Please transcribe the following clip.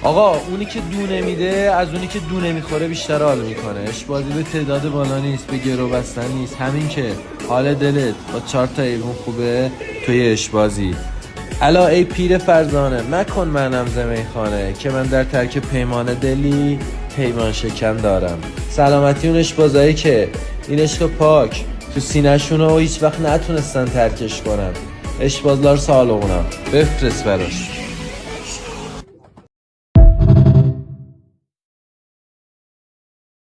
آقا اونی که دونه میده از اونی که دونه میخوره بیشتر حال میکنه. اشبازی به تعداد بالا نیست، به گرو بستن نیست، همین که حال دلت با 4 تا ایوون خوبه توی اشبازی. الا ای پیر فرزانه مکن منم زمیخانه، که من در ترک پیمان دلی پیمان شکن دارم. سلامتی اون اشبازایی که این عشق پاک تو سینه‌شونو هیچ وقت نتونستن ترکش کنن. اشبازلار سالمونم بفرست براش.